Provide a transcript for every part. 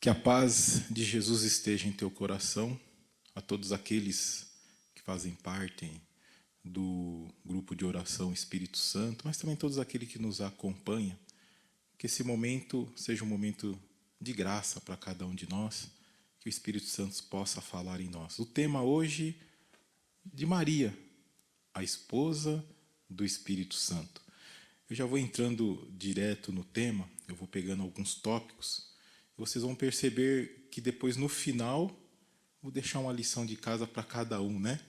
Que a paz de Jesus esteja em teu coração, a todos aqueles que fazem parte do grupo de oração Espírito Santo, mas também todos aqueles que nos acompanham. Que esse momento seja um momento de graça para cada um de nós, que o Espírito Santo possa falar em nós. O tema hoje de Maria, a esposa do Espírito Santo. Eu já vou entrando direto no tema, eu vou pegando alguns tópicos. Vocês vão perceber que depois, no final, vou deixar uma lição de casa para cada um, né?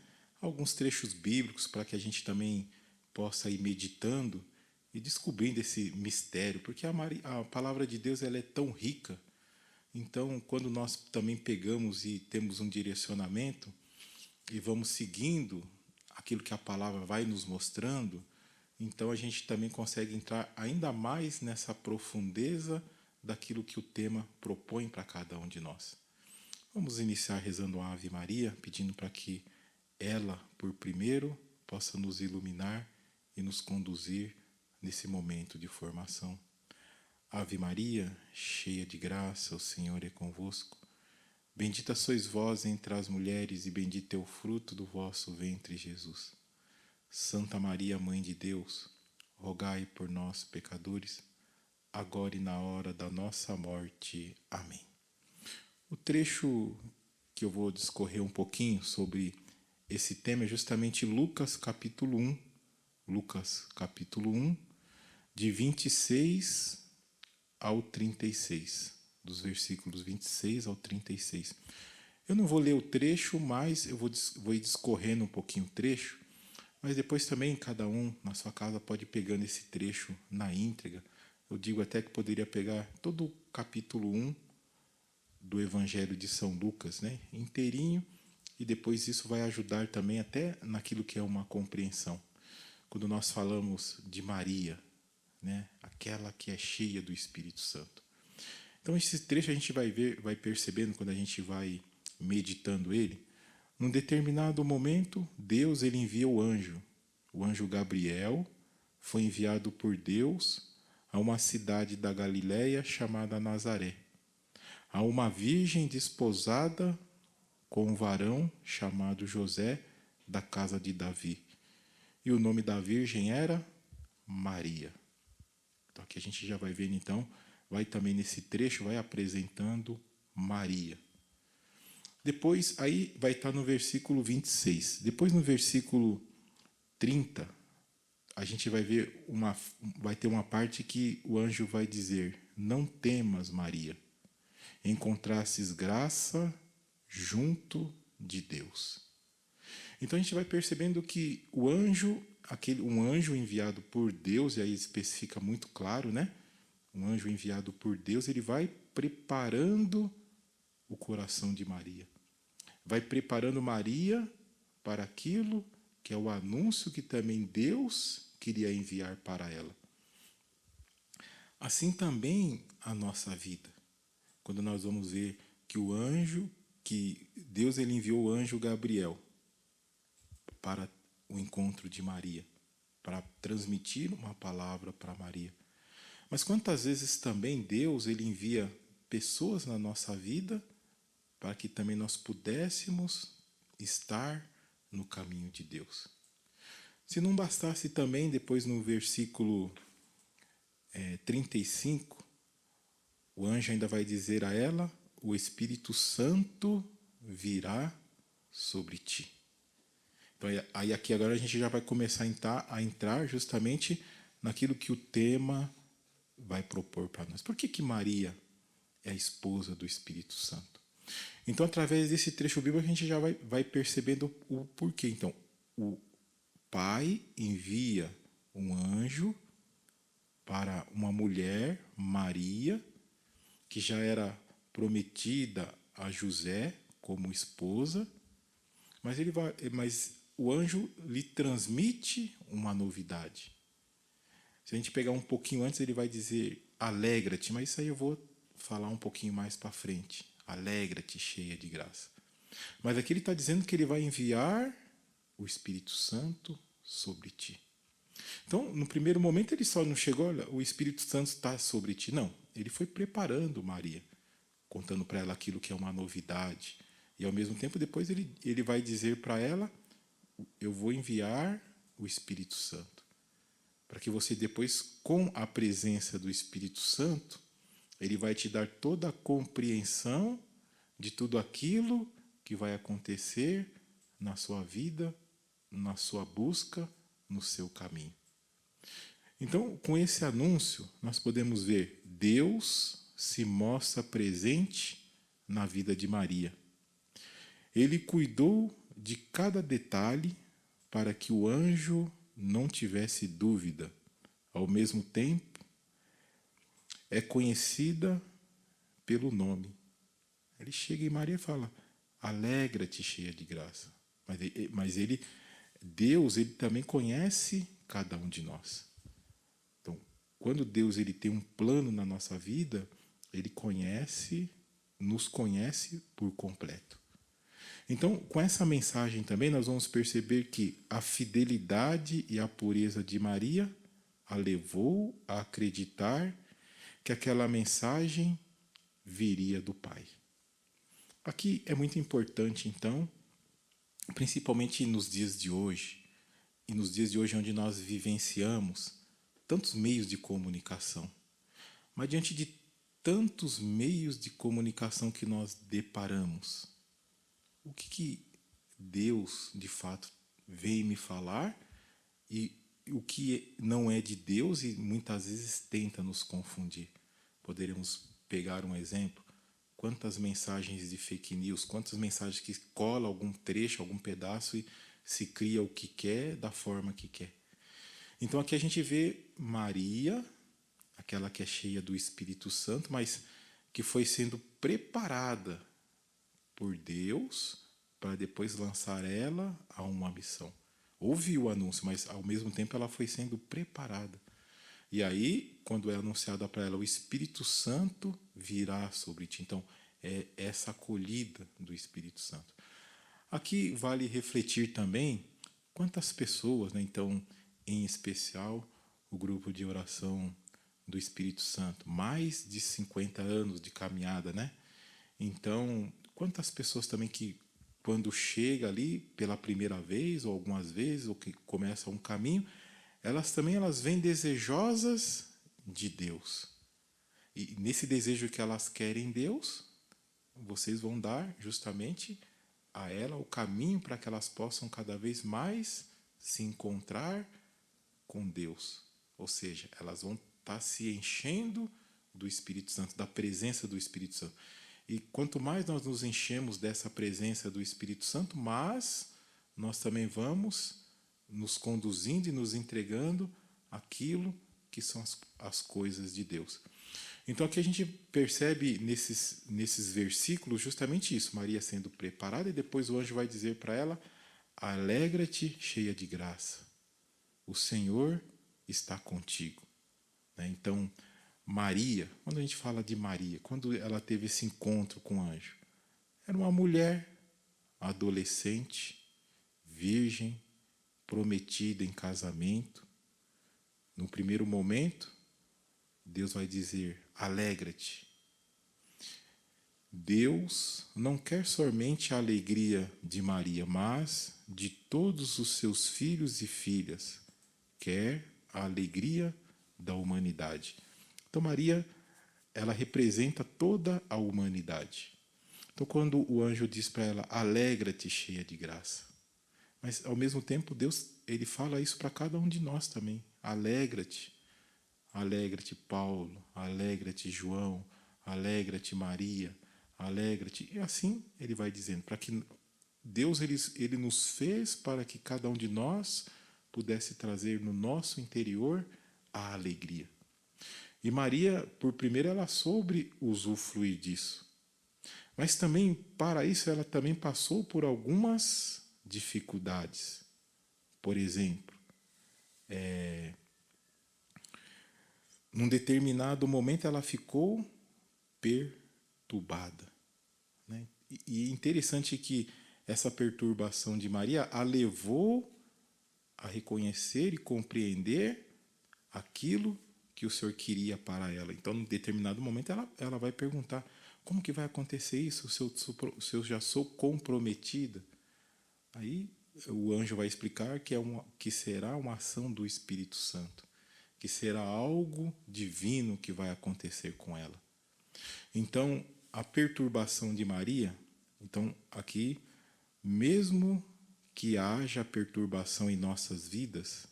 Alguns trechos bíblicos para que a gente também possa ir meditando e descobrindo esse mistério, porque a palavra de Deus ela é tão rica. Então, quando nós também pegamos e temos um direcionamento e vamos seguindo aquilo que a palavra vai nos mostrando, então a gente também consegue entrar ainda mais nessa profundeza daquilo que o tema propõe para cada um de nós. Vamos iniciar rezando a Ave Maria, pedindo para que ela, por primeiro, possa nos iluminar e nos conduzir nesse momento de formação. Ave Maria, cheia de graça, o Senhor é convosco. Bendita sois vós entre as mulheres e bendito é o fruto do vosso ventre, Jesus. Santa Maria, Mãe de Deus, rogai por nós, pecadores, agora e na hora da nossa morte. Amém. O trecho que eu vou discorrer um pouquinho sobre esse tema é justamente Lucas capítulo 1. Lucas capítulo 1, de 26 ao 36. Dos versículos 26 ao 36. Eu não vou ler o trecho, mas eu vou ir discorrendo um pouquinho o trecho, mas depois também cada um na sua casa pode ir pegando esse trecho na íntegra. Eu digo até que poderia pegar todo o capítulo 1 do Evangelho de São Lucas, né, inteirinho, e depois isso vai ajudar também até naquilo que é uma compreensão. Quando nós falamos de Maria, né, aquela que é cheia do Espírito Santo. Então esse trecho a gente vai ver, vai percebendo quando a gente vai meditando ele. Num determinado momento, Deus ele envia o anjo Gabriel, foi enviado por Deus a uma cidade da Galiléia chamada Nazaré, a uma virgem desposada com um varão chamado José, da casa de Davi. E o nome da virgem era Maria. Então aqui a gente já vai vendo então, vai também nesse trecho, vai apresentando Maria. Depois, aí vai estar no versículo 26. Depois no versículo 30, a gente vai ver vai ter uma parte que o anjo vai dizer: não temas, Maria, encontrastes graça junto de Deus. Então a gente vai percebendo que o anjo, um anjo enviado por Deus, e aí especifica muito claro, né? Um anjo enviado por Deus, ele vai preparando o coração de Maria. Vai preparando Maria para aquilo que é o anúncio que também Deus queria enviar para ela. Assim também a nossa vida. Quando nós vamos ver que Deus ele enviou o anjo Gabriel para o encontro de Maria, para transmitir uma palavra para Maria. Mas quantas vezes também Deus ele envia pessoas na nossa vida para que também nós pudéssemos estar no caminho de Deus. Se não bastasse também, depois no versículo 35, o anjo ainda vai dizer a ela: o Espírito Santo virá sobre ti. Então, aí aqui agora a gente já vai começar a entrar justamente naquilo que o tema vai propor para nós. Por que Maria é a esposa do Espírito Santo? Então, através desse trecho bíblico, a gente já vai percebendo o porquê. Então, o Pai envia um anjo para uma mulher, Maria, que já era prometida a José como esposa, mas o anjo lhe transmite uma novidade. Se a gente pegar um pouquinho antes, ele vai dizer: alegra-te, mas isso aí eu vou falar um pouquinho mais para frente. Alegra-te, cheia de graça. Mas aqui ele está dizendo que ele vai enviar o Espírito Santo sobre ti. Então, no primeiro momento, ele só não chegou, olha, o Espírito Santo está sobre ti. Não, ele foi preparando Maria. contando para ela aquilo que é uma novidade. E, ao mesmo tempo, depois ele vai dizer para ela, eu vou enviar o Espírito Santo. Para que você depois, com a presença do Espírito Santo, ele vai te dar toda a compreensão de tudo aquilo que vai acontecer na sua vida, na sua busca, no seu caminho. Então, com esse anúncio, nós podemos ver Deus se mostra presente na vida de Maria. Ele cuidou de cada detalhe para que o anjo não tivesse dúvida. Ao mesmo tempo, é conhecida pelo nome. Ele chega em Maria e fala, alegra-te, cheia de graça. Mas Deus, ele também conhece cada um de nós. Então, quando Deus ele tem um plano na nossa vida, ele nos conhece por completo. Então, com essa mensagem também, nós vamos perceber que a fidelidade e a pureza de Maria a levou a acreditar que aquela mensagem viria do Pai. Aqui é muito importante, então, principalmente nos dias de hoje, e nos dias de hoje onde nós vivenciamos tantos meios de comunicação, mas diante de tantos meios de comunicação que nós deparamos, o que Deus, de fato, veio me falar e o que não é de Deus e muitas vezes tenta nos confundir. Poderíamos pegar um exemplo. Quantas mensagens de fake news, quantas mensagens que cola algum trecho, algum pedaço e se cria o que quer, da forma que quer. Então aqui a gente vê Maria, aquela que é cheia do Espírito Santo, mas que foi sendo preparada por Deus para depois lançar ela a uma missão. Houve o anúncio, mas ao mesmo tempo ela foi sendo preparada. E aí, quando é anunciada para ela, o Espírito Santo virá sobre ti. Então, é essa acolhida do Espírito Santo. Aqui vale refletir também quantas pessoas, né, então, em especial, o grupo de oração do Espírito Santo, mais de 50 anos de caminhada, né? Então, quantas pessoas também que, quando chega ali pela primeira vez, ou algumas vezes, ou que começa um caminho, elas vêm desejosas de Deus. E nesse desejo que elas querem Deus, vocês vão dar justamente a ela o caminho para que elas possam cada vez mais se encontrar com Deus. Ou seja, elas vão estar se enchendo do Espírito Santo, da presença do Espírito Santo. E quanto mais nós nos enchemos dessa presença do Espírito Santo, mais nós também vamos nos conduzindo e nos entregando aquilo que são as coisas de Deus. Então aqui a gente percebe nesses versículos justamente isso, Maria sendo preparada, e depois o anjo vai dizer para ela, alegra-te, cheia de graça, o Senhor está contigo. Então, Maria, quando a gente fala de Maria, quando ela teve esse encontro com o anjo, era uma mulher adolescente, virgem, prometida em casamento. No primeiro momento, Deus vai dizer, alegra-te. Deus não quer somente a alegria de Maria, mas de todos os seus filhos e filhas. Quer a alegria da humanidade. Então Maria, ela representa toda a humanidade. Então quando o anjo diz para ela, alegra-te, cheia de graça. Mas ao mesmo tempo Deus, ele fala isso para cada um de nós também. Alegra-te. Alegra-te, Paulo. Alegra-te, João. Alegra-te, Maria. Alegra-te. E assim ele vai dizendo, para que Deus ele nos fez para que cada um de nós pudesse trazer no nosso interior a alegria. E Maria, por primeiro, ela soube usufruir disso. Mas também, para isso, ela também passou por algumas dificuldades. Por exemplo, num determinado momento ela ficou perturbada. Né? E é interessante que essa perturbação de Maria a levou a reconhecer e compreender aquilo que o Senhor queria para ela. Então, em determinado momento, ela vai perguntar: como que vai acontecer isso se eu já sou comprometida? Aí o anjo vai explicar que será uma ação do Espírito Santo, que será algo divino que vai acontecer com ela. Então, a perturbação de Maria, então aqui, mesmo que haja perturbação em nossas vidas,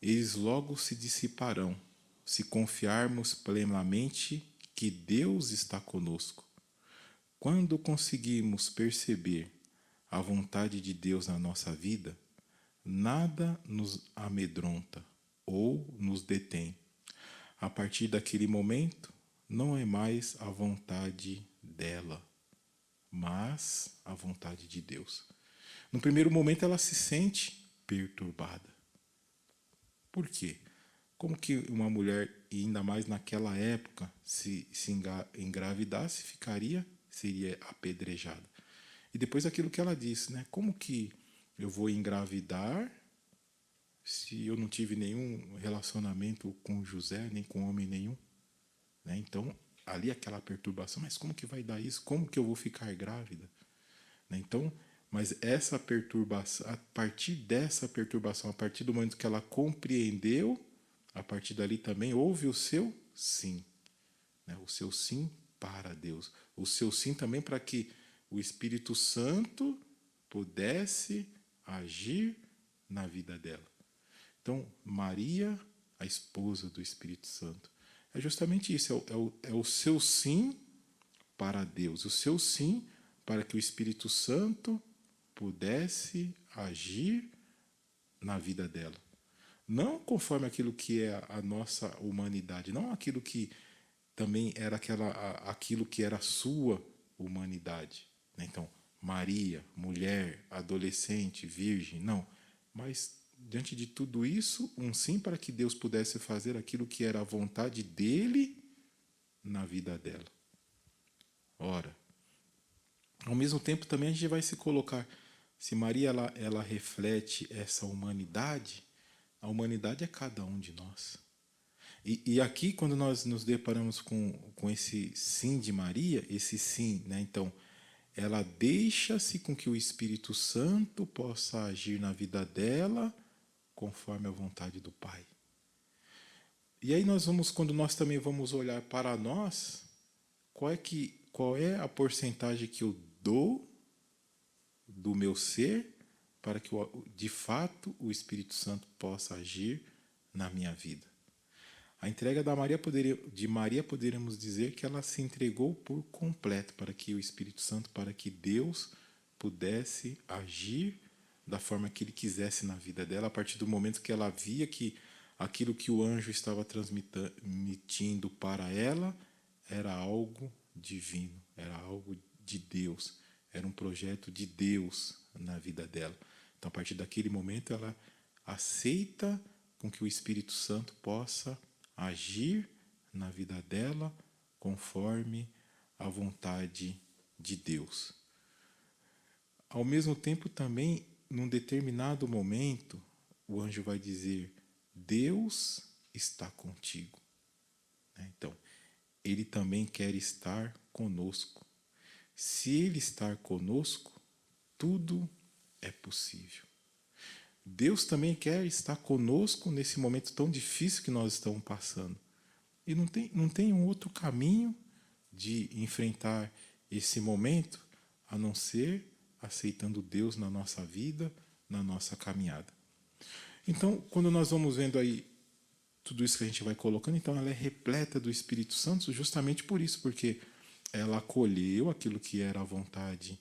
eles logo se dissiparão, se confiarmos plenamente que Deus está conosco. Quando conseguimos perceber a vontade de Deus na nossa vida, nada nos amedronta ou nos detém. A partir daquele momento, não é mais a vontade dela, mas a vontade de Deus. No primeiro momento, ela se sente perturbada. Por quê? Como que uma mulher, e ainda mais naquela época, se engravidasse, seria apedrejada. E depois aquilo que ela disse, né? Como que eu vou engravidar se eu não tive nenhum relacionamento com José, nem com homem nenhum? Né? Então, ali aquela perturbação, mas como que vai dar isso? Como que eu vou ficar grávida? Né? Então, mas essa perturbação, a partir dessa perturbação, a partir do momento que ela compreendeu, a partir dali também houve o seu sim. Né? O seu sim para Deus. O seu sim também para que o Espírito Santo pudesse agir na vida dela. Então, Maria, a esposa do Espírito Santo, é justamente isso, é o seu sim para Deus, o seu sim para que o Espírito Santo pudesse agir na vida dela. Não conforme aquilo que é a nossa humanidade, não aquilo que também era aquilo que era a sua humanidade. Então, Maria, mulher, adolescente, virgem, não. Mas, diante de tudo isso, um sim para que Deus pudesse fazer aquilo que era a vontade dele na vida dela. Ora, ao mesmo tempo também a gente vai se colocar, se Maria ela reflete essa humanidade, a humanidade é cada um de nós. E aqui, quando nós nos deparamos com esse sim de Maria, esse sim, né? Então, ela deixa-se com que o Espírito Santo possa agir na vida dela conforme a vontade do Pai. E aí quando nós também vamos olhar para nós, qual é a porcentagem que eu dou do meu ser para que de fato o Espírito Santo possa agir na minha vida? A entrega de Maria poderíamos dizer que ela se entregou por completo para que o Espírito Santo, para que Deus pudesse agir da forma que ele quisesse na vida dela, a partir do momento que ela via que aquilo que o anjo estava transmitindo para ela era algo divino, era algo de Deus, era um projeto de Deus na vida dela. Então, a partir daquele momento, ela aceita com que o Espírito Santo possa agir na vida dela conforme a vontade de Deus. Ao mesmo tempo, também, num determinado momento, o anjo vai dizer: Deus está contigo. Então, ele também quer estar conosco. Se ele estar conosco, tudo é possível. Deus também quer estar conosco nesse momento tão difícil que nós estamos passando. E não tem um outro caminho de enfrentar esse momento a não ser aceitando Deus na nossa vida, na nossa caminhada. Então, quando nós vamos vendo aí tudo isso que a gente vai colocando, então ela é repleta do Espírito Santo justamente por isso, porque ela acolheu aquilo que era a vontade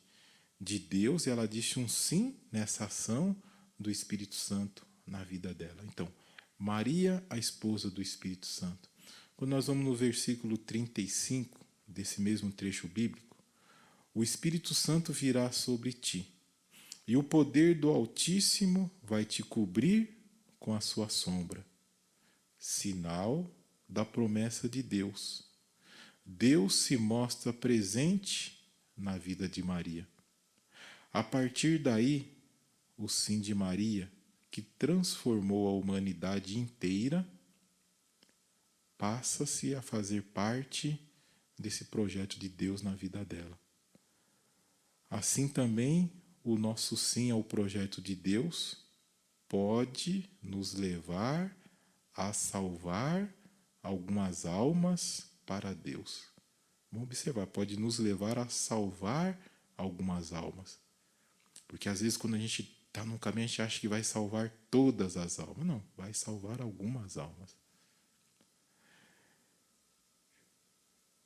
de Deus e ela disse um sim nessa ação do Espírito Santo na vida dela. Então, Maria, a esposa do Espírito Santo. Quando nós vamos no versículo 35 desse mesmo trecho bíblico, o Espírito Santo virá sobre ti, e o poder do Altíssimo vai te cobrir com a sua sombra. Sinal da promessa de Deus. Deus se mostra presente na vida de Maria. A partir daí, o sim de Maria, que transformou a humanidade inteira, passa-se a fazer parte desse projeto de Deus na vida dela. Assim também, o nosso sim ao projeto de Deus pode nos levar a salvar algumas almas para Deus. Vamos observar, pode nos levar a salvar algumas almas. Porque às vezes quando a gente está num caminho, a gente acha que vai salvar todas as almas. Não, vai salvar algumas almas.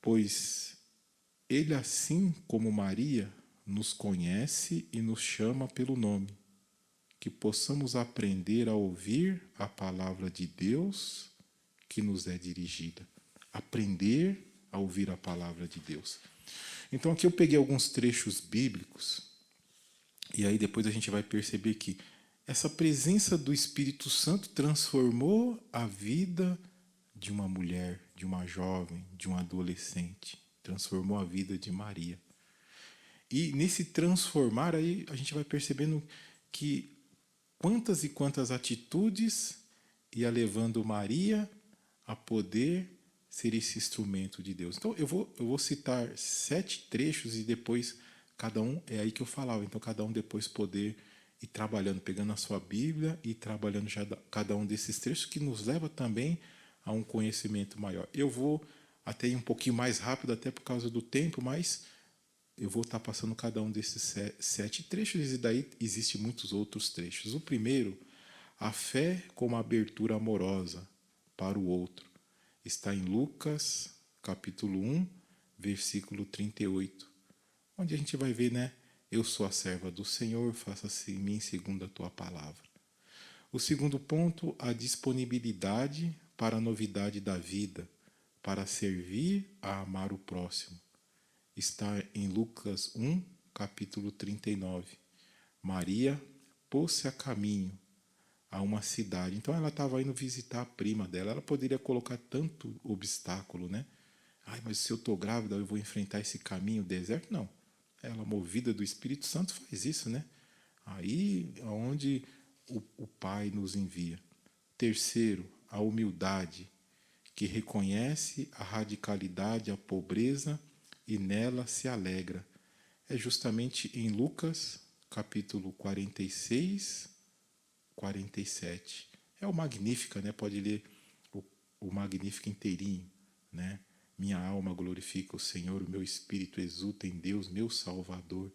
Pois ele, assim como Maria, nos conhece e nos chama pelo nome, que possamos aprender a ouvir a palavra de Deus que nos é dirigida. Aprender a ouvir a palavra de Deus. Então aqui eu peguei alguns trechos bíblicos, e aí depois a gente vai perceber que essa presença do Espírito Santo transformou a vida de uma mulher, de uma jovem, de um adolescente. Transformou a vida de Maria. E nesse transformar aí a gente vai percebendo que quantas e quantas atitudes ia levando Maria a poder ser esse instrumento de Deus. Então eu vou citar 7 trechos e depois cada um, é aí que eu falava, então cada um depois poder ir trabalhando, pegando a sua Bíblia e trabalhando já cada um desses trechos, que nos leva também a um conhecimento maior. Eu vou até ir um pouquinho mais rápido, até por causa do tempo, mas eu vou estar passando cada um desses 7 trechos, e daí existem muitos outros trechos. O primeiro, a fé como abertura amorosa para o outro, está em Lucas, capítulo 1, versículo 38, onde a gente vai ver, né? Eu sou a serva do Senhor, faça-se em mim segundo a tua palavra. O segundo ponto, a disponibilidade para a novidade da vida, para servir a amar o próximo. Está em Lucas 1, capítulo 39. Maria pôs-se a caminho a uma cidade. Então ela estava indo visitar a prima dela. Ela poderia colocar tanto obstáculo, né? Ai, mas se eu estou grávida, eu vou enfrentar esse caminho, deserto? Não. Ela, movida do Espírito Santo, faz isso, né? Aí é onde o Pai nos envia. Terceiro, a humildade, que reconhece a radicalidade, a pobreza e nela se alegra. É justamente em Lucas, capítulo 46, 47. É o Magnífica, né? Pode ler o Magnífica inteirinho, né? Minha alma glorifica o Senhor, o meu espírito exulta em Deus, meu Salvador.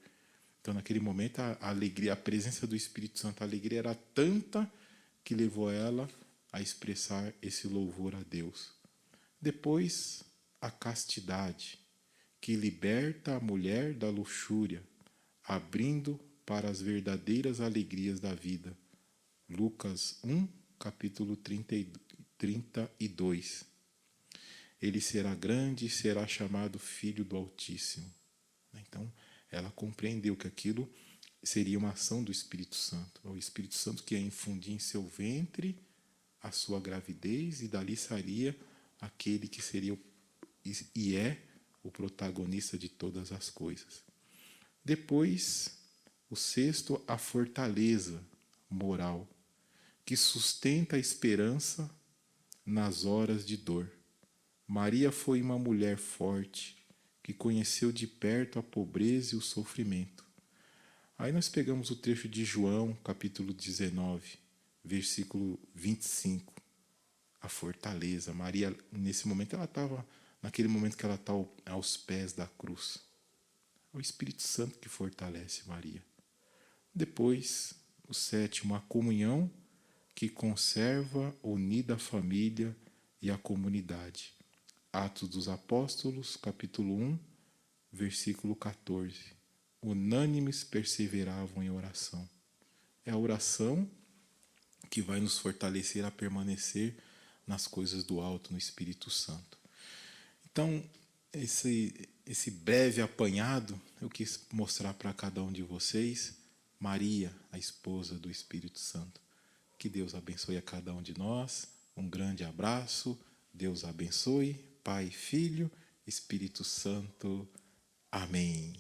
Então, naquele momento, a alegria, a presença do Espírito Santo, a alegria era tanta que levou ela a expressar esse louvor a Deus. Depois, a castidade, que liberta a mulher da luxúria, abrindo para as verdadeiras alegrias da vida. Lucas 1, capítulo 32. Ele será grande e será chamado Filho do Altíssimo. Então, ela compreendeu que aquilo seria uma ação do Espírito Santo. O Espírito Santo que ia infundir em seu ventre a sua gravidez, e dali sairia aquele que seria e é o protagonista de todas as coisas. Depois, o sexto, a fortaleza moral, que sustenta a esperança nas horas de dor. Maria foi uma mulher forte, que conheceu de perto a pobreza e o sofrimento. Aí nós pegamos o trecho de João, capítulo 19, versículo 25. A fortaleza. Maria, nesse momento, ela estava, naquele momento que ela está aos pés da cruz. É o Espírito Santo que fortalece Maria. Depois, o sétimo, a comunhão, que conserva unida a família e a comunidade. Atos dos Apóstolos, capítulo 1, versículo 14. Unânimes perseveravam em oração. É a oração que vai nos fortalecer a permanecer nas coisas do alto, no Espírito Santo. Então, esse breve apanhado eu quis mostrar para cada um de vocês. Maria, a esposa do Espírito Santo. Que Deus abençoe a cada um de nós. Um grande abraço. Deus abençoe. Pai, Filho, Espírito Santo. Amém.